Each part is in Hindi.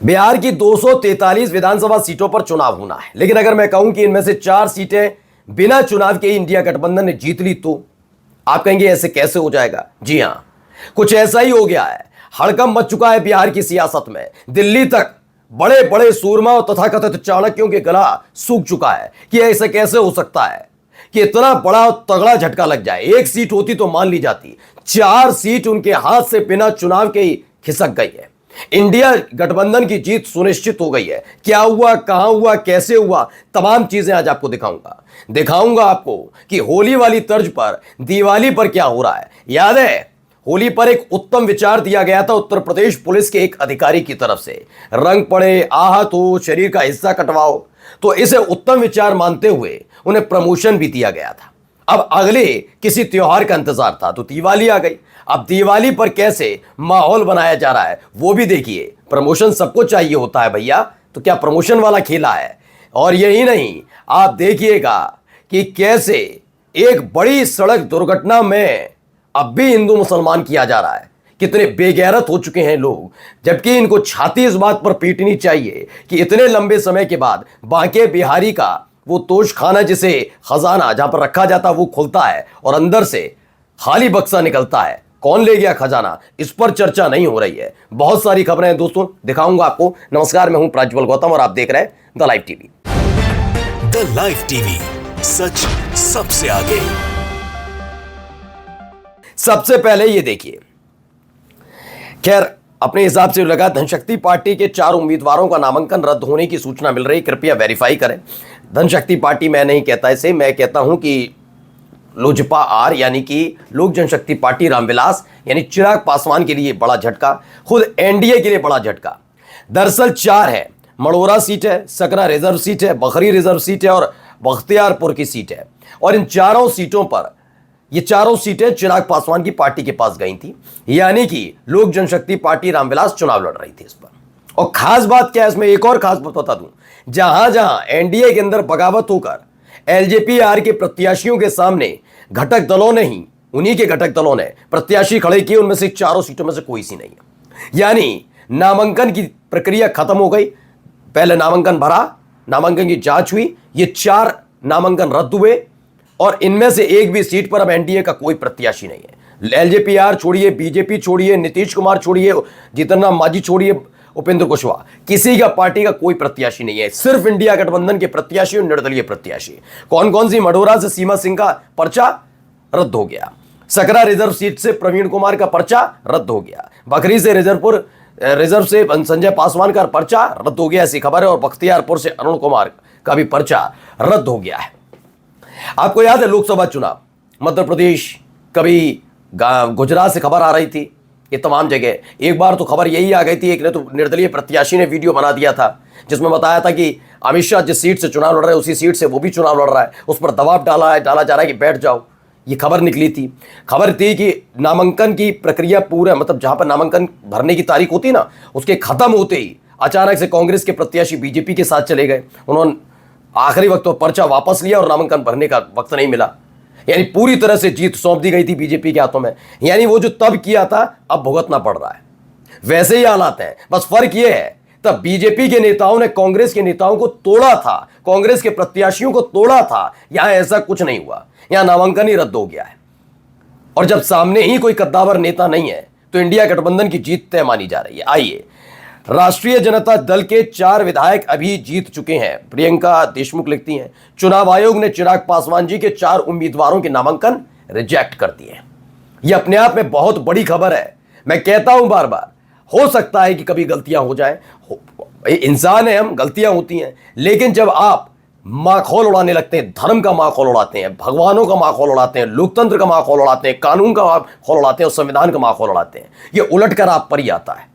बिहार की 243 विधानसभा सीटों पर चुनाव होना है, लेकिन अगर मैं कहूं कि इनमें से 4 सीटें बिना चुनाव के इंडिया गठबंधन ने जीत ली तो आप कहेंगे ऐसे कैसे हो जाएगा। जी हां, कुछ ऐसा ही हो गया है। हड़कंप मच चुका है बिहार की सियासत में। दिल्ली तक बड़े बड़े सूरमा और तथाकथित चाणक्यों के गला सूख चुका है कि ऐसे कैसे हो सकता है कि इतना बड़ा और तगड़ा झटका लग जाए। एक सीट होती तो मान ली जाती, 4 सीट उनके हाथ से बिना चुनाव के ही खिसक गई है। इंडिया गठबंधन की जीत सुनिश्चित हो गई है। क्या हुआ, कहां हुआ, कैसे हुआ, तमाम चीजें आज आपको दिखाऊंगा आपको कि होली वाली तर्ज पर दिवाली पर क्या हो रहा है। याद है, होली पर एक उत्तम विचार दिया गया था उत्तर प्रदेश पुलिस के एक अधिकारी की तरफ से, रंग पड़े, आहत हो, शरीर का हिस्सा कटवाओ, तो इसे उत्तम विचार मानते हुए उन्हें प्रमोशन भी दिया गया था। अब अगले किसी त्योहार का इंतजार था तो दिवाली आ गई। अब दिवाली पर कैसे माहौल बनाया जा रहा है वो भी देखिए। प्रमोशन सबको चाहिए होता है भैया, तो क्या प्रमोशन वाला खेला है। और यही नहीं, आप देखिएगा कि कैसे एक बड़ी सड़क दुर्घटना में अब भी हिंदू मुसलमान किया जा रहा है। कितने बेगैरत हो चुके हैं लोग, जबकि इनको छाती इस बात पर पीटनी चाहिए कि इतने लंबे समय के बाद बांके बिहारी का वो तोश खाना, जिसे खजाना जहां पर रखा जाता वो खुलता है और अंदर से खाली बक्सा निकलता है। कौन ले गया खजाना, इस पर चर्चा नहीं हो रही है। बहुत सारी खबरें हैं दोस्तों, दिखाऊंगा आपको। नमस्कार, मैं हूं प्रज्वल गौतम और आप देख रहे हैं the live TV. The live TV, सच सबसे आगे। सबसे पहले ये देखिए, खैर अपने हिसाब से लगा धनशक्ति पार्टी के 4 उम्मीदवारों का नामांकन रद्द होने की सूचना मिल रही। कृपया वेरीफाई करें। धनशक्ति पार्टी मैं नहीं कहता इसे, मैं कहता हूं कि लोजपा आर यानी कि लोक जनशक्ति पार्टी रामविलास यानी चिराग पासवान के लिए बड़ा झटका, खुद एनडीए के लिए बड़ा झटका। दरअसल 4 है, मड़ोरा सीट है, सकरा रिजर्व सीट है, बखरी रिजर्व सीट है और बख्तियारपुर की सीट है। और इन चारों सीटों पर ये चारों सीटें चिराग पासवान की पार्टी के पास गई थी, यानी कि लोक जनशक्ति पार्टी रामविलास चुनाव लड़ रही थी इस पर। और खास बात क्या है इसमें, एक और खास बात बता दूं, जहां जहां एनडीए के अंदर बगावत होकर एलजेपी-आर के प्रत्याशियों के सामने घटक दलों ने ही, उन्हीं के घटक दलों ने प्रत्याशी खड़े किए, उनमें से 4 सीटों में से कोई सी नहीं है। यानी नामांकन की प्रक्रिया खत्म हो गई। पहले नामांकन भरा, नामांकन की जांच हुई, ये 4 नामांकन रद्द हुए और इनमें से एक भी सीट पर अब एनडीए का कोई प्रत्याशी नहीं है। एलजेपी-आर छोड़िए, बीजेपी छोड़िए, नीतीश कुमार छोड़िए, जीतन राम मांझी छोड़िए, उपेंद्र कुशवाहा, किसी का पार्टी का कोई प्रत्याशी नहीं है। सिर्फ इंडिया गठबंधन के प्रत्याशी और निर्दलीय प्रत्याशी। कौन कौन सी, मढ़ौरा से सीमा सिंह का पर्चा रद्द हो गया, सकरा रिजर्व सीट से प्रवीण कुमार का पर्चा रद्द हो गया, बखरी से रिजर्व से संजय पासवान का पर्चा रद्द हो गया, ऐसी खबर है। और बख्तियारपुर से अरुण कुमार का भी पर्चा रद्द हो गया है। आपको याद है लोकसभा चुनाव, मध्य प्रदेश, कभी गुजरात से खबर आ रही थी, ये तमाम जगह। एक बार तो खबर यही आ गई थी, एक ने तो निर्दलीय प्रत्याशी ने वीडियो बना दिया था जिसमें बताया था कि अमित शाह जिस सीट से चुनाव लड़ रहे हैं उसी सीट से वो भी चुनाव लड़ रहा है, उस पर दबाव डाला जा रहा है कि बैठ जाओ। ये खबर निकली थी। खबर थी कि नामांकन की प्रक्रिया पूरा, मतलब जहां पर नामांकन भरने की तारीख होती ना, उसके खत्म होते ही अचानक से कांग्रेस के प्रत्याशी बीजेपी के साथ चले गए। उन्होंने आखिरी वक्त तो पर्चा वापस लिया और नामांकन भरने का वक्त नहीं मिला। यानी पूरी तरह से जीत सौंप दी गई थी बीजेपी के हाथों में। यानी वो जो तब किया था अब भुगतना पड़ रहा है। वैसे ही हालात है, बस फर्क ये है तब बीजेपी के नेताओं ने कांग्रेस के नेताओं को तोड़ा था, कांग्रेस के प्रत्याशियों को तोड़ा था। यहां ऐसा कुछ नहीं हुआ, यहां नामांकन ही रद्द हो गया है। और जब सामने ही कोई कद्दावर नेता नहीं है तो इंडिया गठबंधन की जीत तय मानी जा रही है। आइए, राष्ट्रीय जनता दल के 4 विधायक अभी जीत चुके हैं। प्रियंका देशमुख लिखती हैं, चुनाव आयोग ने चिराग पासवान जी के 4 उम्मीदवारों के नामांकन रिजेक्ट कर दिए। यह अपने आप में बहुत बड़ी खबर है। मैं कहता हूं बार बार, हो सकता है कि कभी गलतियां हो जाएं, इंसान है हम, गलतियां होती हैं। लेकिन जब आप माखौल उड़ाने लगते हैं, धर्म का माखौल उड़ाते हैं, भगवानों का माखौल उड़ाते हैं, लोकतंत्र का माखौल उड़ाते हैं, कानून का माखौल उड़ाते हैं और संविधान का माखौल उड़ाते हैं, यह उलट कर आप पर ही आता है।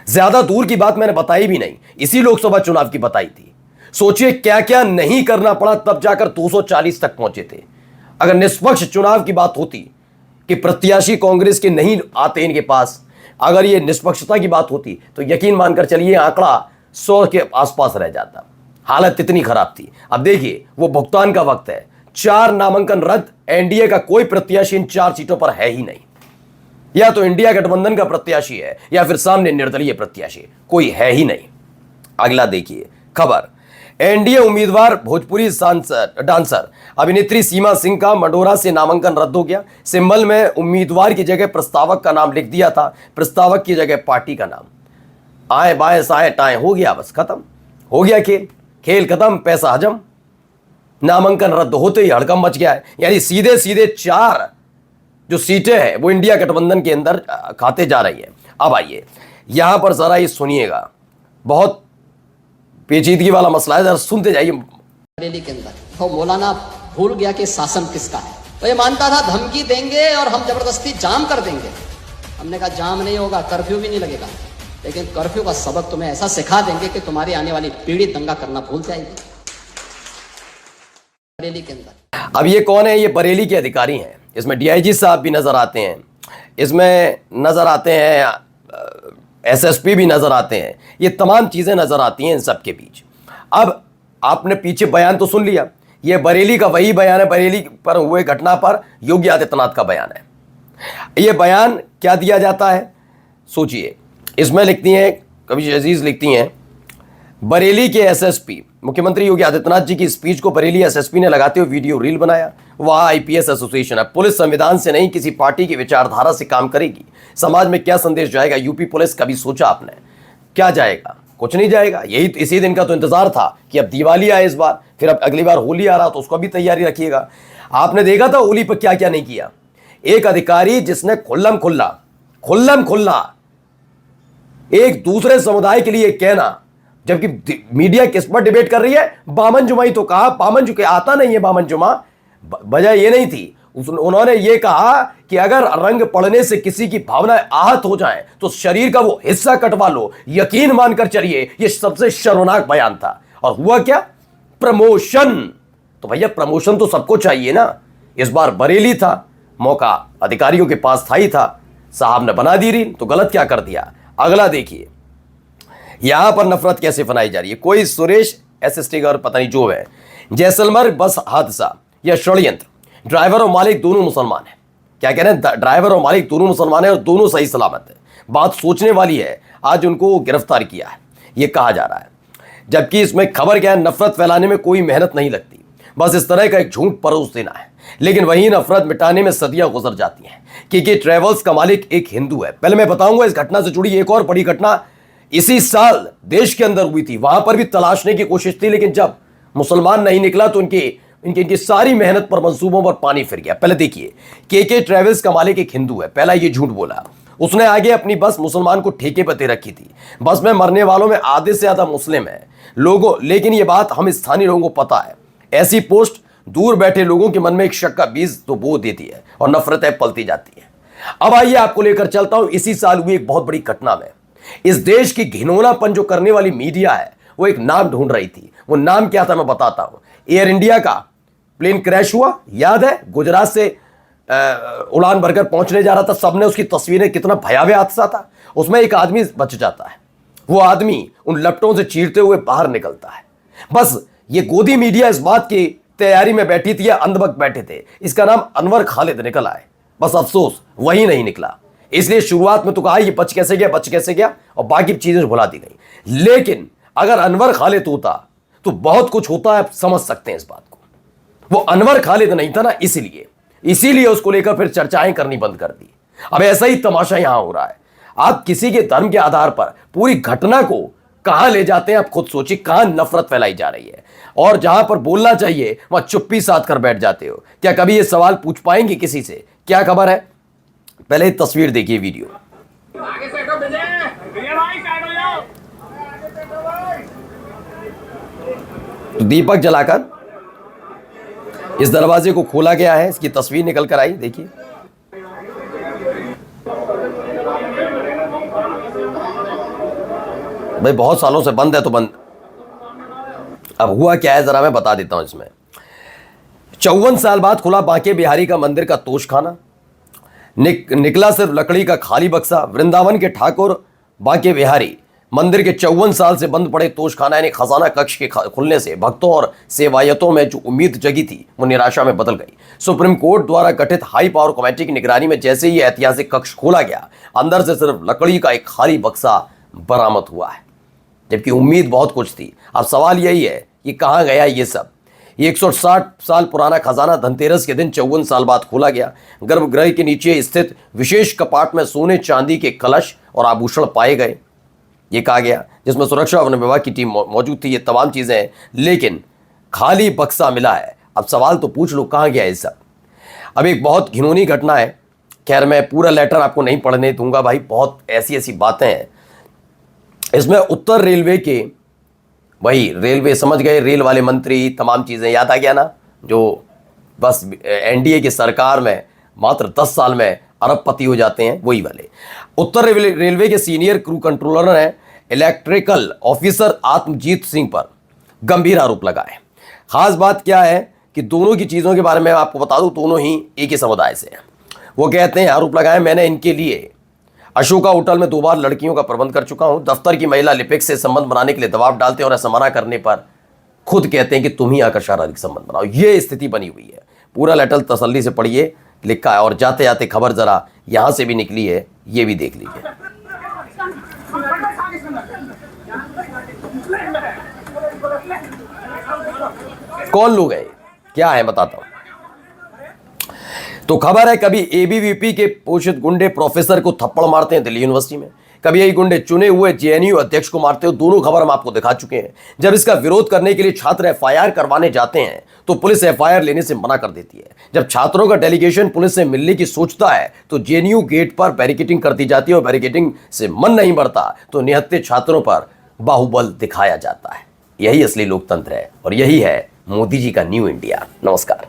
ज्यादा दूर की बात मैंने बताई भी नहीं, इसी लोकसभा चुनाव की बताई थी। सोचिए क्या क्या नहीं करना पड़ा, तब जाकर 240 तक पहुंचे थे। अगर निष्पक्ष चुनाव की बात होती कि प्रत्याशी कांग्रेस के नहीं आते इनके पास, अगर ये निष्पक्षता की बात होती तो यकीन मानकर चलिए आंकड़ा 100 के आसपास रह जाता। हालत इतनी खराब थी। अब देखिए वो भुगतान का वक्त है। 4 नामांकन रद्द, एनडीए का कोई प्रत्याशी इन 4 सीटों पर है ही नहीं। या तो इंडिया गठबंधन का प्रत्याशी है या फिर सामने निर्दलीय प्रत्याशी, कोई है ही नहीं। अगला देखिए खबर, एनडीए उम्मीदवार भोजपुरी डांसर अभिनेत्री सीमा सिंह का मंडोरा से नामांकन रद्द हो गया। सिंबल में उम्मीदवार की जगह प्रस्तावक का नाम लिख दिया था, प्रस्तावक की जगह पार्टी का नाम। आए बाएं साए टाएं, हो गया, बस खत्म हो गया खेल, खेल खत्म, पैसा हजम। नामांकन रद्द होते ही हड़कंप मच गया है। यानी सीधे सीधे 4 जो सीटें हैं वो इंडिया गठबंधन के अंदर खाते जा रही है। अब आइए यहां पर जरा ये सुनिएगा, बहुत पेचीदगी वाला मसला है, जरा सुनते जाइए। बरेली के अंदर तो मौलाना भूल गया कि शासन किसका है। तो ये मानता था धमकी देंगे और हम जबरदस्ती जाम कर देंगे। हमने कहा जाम नहीं होगा, कर्फ्यू भी नहीं लगेगा, लेकिन कर्फ्यू का सबक तुम्हें ऐसा सिखा देंगे कि तुम्हारी आने वाली पीढ़ी दंगा करना भूल जाएगी। बरेली के अंदर अब ये कौन है? ये बरेली के अधिकारी हैं। इसमें डीआईजी साहब भी नजर आते हैं, इसमें नजर आते हैं एसएसपी भी नजर आते हैं, ये तमाम चीजें नजर आती हैं इन सब के बीच। अब आपने पीछे बयान तो सुन लिया, ये बरेली का वही बयान है, बरेली पर हुए घटना पर योगी आदित्यनाथ का बयान है। ये बयान क्या दिया जाता है सोचिए। इसमें लिखती हैं, कवि अजीज लिखती हैं, बरेली के एसएसपी, मुख्यमंत्री योगी आदित्यनाथ जी की स्पीच को बरेली एसएसपी ने लगाते हुए वीडियो रील बनाया। वह आईपीएस एसोसिएशन है, पुलिस संविधान से नहीं किसी पार्टी की विचारधारा से काम करेगी। समाज में क्या संदेश जाएगा? यूपी पुलिस, कभी सोचा आपने क्या जाएगा? कुछ नहीं जाएगा। यही इसी दिन का तो इंतजार था कि अब दिवाली आए इस बार, फिर अब अगली बार होली आ रहा तो उसको भी तैयारी रखिएगा। आपने देखा था होली पर क्या क्या नहीं किया। एक अधिकारी जिसने खुल्लम खुल्ला एक दूसरे समुदाय के लिए कहना, जबकि मीडिया किस पर डिबेट कर रही है, बामन जुमा ही तो कहा, बामन जुके आता नहीं है बामन जुमा, वजह ये नहीं थी। उन्होंने ये कहा कि अगर रंग पड़ने से किसी की भावनाएं आहत हो जाएं तो शरीर का वो हिस्सा कटवा लो, यकीन मानकर चलिए। ये सबसे शर्मनाक बयान था। और हुआ क्या? प्रमोशन। तो भैया प्रमोशन तो सबको चाहिए ना। इस बार बरेली था, मौका अधिकारियों के पास था ही था, साहब ने बना दी रील, तो गलत क्या कर दिया। अगला देखिए, यहां पर नफरत कैसे फैलाई जा रही है। कोई सुरेश एसएसटी का और पता नहीं जो है, जैसलमेर बस हादसा या षड्यंत्र, ड्राइवर और मालिक दोनों मुसलमान हैं। क्या कह रहे हैं? ड्राइवर और मालिक दोनों मुसलमान हैं और दोनों सही सलामत है। बात सोचने वाली है। आज उनको गिरफ्तार किया है, ये कहा जा रहा है। जबकि इसमें खबर क्या है? नफरत फैलाने में कोई मेहनत नहीं लगती, बस इस तरह का एक झूठ परोस देना है। लेकिन वही नफरत मिटाने में सदियां गुजर जाती हैं। क्योंकि ट्रेवल्स का मालिक एक हिंदू है। पहले मैं बताऊंगा इस घटना से जुड़ी एक और बड़ी घटना इसी साल देश के अंदर हुई थी। वहां पर भी तलाशने की कोशिश थी, लेकिन जब मुसलमान नहीं निकला तो इनकी सारी मेहनत पर, मंसूबों पर पानी फिर गया। पहले देखिए, के ट्रेवल्स का मालिक एक हिंदू है। पहला ये झूठ बोला उसने। आगे अपनी बस मुसलमान को ठेके पर दे रखी थी। बस में मरने वालों में आधे से ज्यादा मुस्लिम है लोगों, लेकिन ये बात हम स्थानीय लोगों को पता है। ऐसी पोस्ट दूर बैठे लोगों के मन में एक शक का बीज तो बो देती है और नफरतें पलती जाती है। अब आइए आपको लेकर चलता हूं इसी साल हुई एक बहुत बड़ी घटना में। इस देश की घिनौनापन जो करने वाली मीडिया है वो एक नाम ढूंढ रही थी। वो नाम क्या था मैं बताता हूं। एयर इंडिया का प्लेन क्रैश हुआ, याद है? गुजरात से उड़ान भरकर पहुंचने जा रहा था। सबने उसकी तस्वीरें, कितना भयावह हादसा था। उसमें एक आदमी बच जाता है, वो आदमी उन लपटों से चीरते हुए बाहर निकलता है। बस ये गोदी मीडिया इस बात की तैयारी में बैठी थी या अंधभक्त बैठे थे। इसका नाम अनवर खालिद निकल आए। बस अफसोस वही नहीं निकला। इसलिए शुरुआत में तो कहा ये बच कैसे गया और बाकी चीजें भुला दी गई। लेकिन अगर अनवर खालिद होता तो बहुत कुछ होता है। आप समझ सकते हैं इस बात को। वो अनवर खालिद नहीं था ना, इसीलिए उसको लेकर फिर चर्चाएं करनी बंद कर दी। अब ऐसा ही तमाशा यहां हो रहा है। आप किसी के धर्म के आधार पर पूरी घटना को कहां ले जाते हैं, आप खुद सोचिए। कहां नफरत फैलाई जा रही है और जहां पर बोलना चाहिए वहां चुप्पी साध कर बैठ जाते हो। क्या कभी ये सवाल पूछ पाएंगे किसी से? क्या खबर है? पहले तस्वीर देखिए, वीडियो। आगे से हटो, विजय भाई साइड हो जाओ। तो दीपक जलाकर इस दरवाजे को खोला गया है। इसकी तस्वीर निकल कर आई, देखिए। भाई बहुत सालों से बंद है तो बंद। अब हुआ क्या है जरा मैं बता देता हूं। इसमें 54 साल बाद खुला बांके बिहारी का मंदिर का तोशखाना। निकला सिर्फ लकड़ी का खाली बक्सा। वृंदावन के ठाकुर बांके बिहारी मंदिर के 54 साल से बंद पड़े तोशखाना यानी खजाना कक्ष के खुलने से भक्तों और सेवायतों में जो उम्मीद जगी थी वो निराशा में बदल गई। सुप्रीम कोर्ट द्वारा गठित हाई पावर कमेटी की निगरानी में जैसे ही ऐतिहासिक कक्ष खोला गया, अंदर से सिर्फ लकड़ी का एक खाली बक्सा बरामद हुआ है। जबकि उम्मीद बहुत कुछ थी। अब सवाल यही है कि कहाँ गया ये सब। ये 160 साल पुराना खजाना धनतेरस के दिन 54 साल बाद खोला गया। गर्भगृह के नीचे स्थित विशेष कपाट में सोने चांदी के कलश और आभूषण पाए गए, ये कहा गया, जिसमें सुरक्षा वन विभाग की टीम मौजूद थी। ये तमाम चीजें हैं, लेकिन खाली बक्सा मिला है। अब सवाल तो पूछ लो, कहाँ गया ये सब। अब एक बहुत घिनौनी घटना है। खैर, मैं पूरा लेटर आपको नहीं पढ़ने दूंगा भाई, बहुत ऐसी ऐसी बातें हैं इसमें। उत्तर रेलवे के, वही रेलवे समझ गए, रेल वाले मंत्री, तमाम चीज़ें याद आ गया ना, जो बस एनडीए की सरकार में मात्र 10 साल में अरबपति हो जाते हैं, वही वाले। उत्तर रेलवे के सीनियर क्रू कंट्रोलर ने इलेक्ट्रिकल ऑफिसर आत्मजीत सिंह पर गंभीर आरोप लगाए। खास बात क्या है कि दोनों की चीज़ों के बारे में आपको बता दूं, दोनों ही एक ही समुदाय से हैं। वो कहते हैं, आरोप लगाए, मैंने इनके लिए अशोका होटल में 2 बार लड़कियों का प्रबंध कर चुका हूं। दफ्तर की महिला लिपिक से संबंध बनाने के लिए दबाव डालते हैं और ऐसा मना करने पर खुद कहते हैं कि तुम ही आकर शारीरिक संबंध बनाओ। ये स्थिति बनी हुई है। पूरा लेटर तसल्ली से पढ़िए, लिखा है। और जाते जाते खबर जरा यहां से भी निकली है, ये भी देख लीजिए। कौन लोग हैं, क्या है, बताता हूं। तो खबर है, कभी एबीवीपी के पोषित गुंडे प्रोफेसर को थप्पड़ मारते हैं दिल्ली यूनिवर्सिटी में, कभी यही गुंडे चुने हुए जेएनयू अध्यक्ष को मारते हो। दोनों खबर हम आपको दिखा चुके हैं। जब इसका विरोध करने के लिए छात्र एफआईआर करवाने जाते हैं तो पुलिस एफआईआर लेने से मना कर देती है। जब छात्रों का डेलीगेशन पुलिस से मिलने की सोचता है तो जेएनयू गेट पर बैरिकेडिंग कर दी जाती है और बैरिकेडिंग से मन नहीं भरता तो निहत्थे छात्रों पर बाहुबल दिखाया जाता है। यही असली लोकतंत्र है और यही है मोदी जी का न्यू इंडिया। नमस्कार।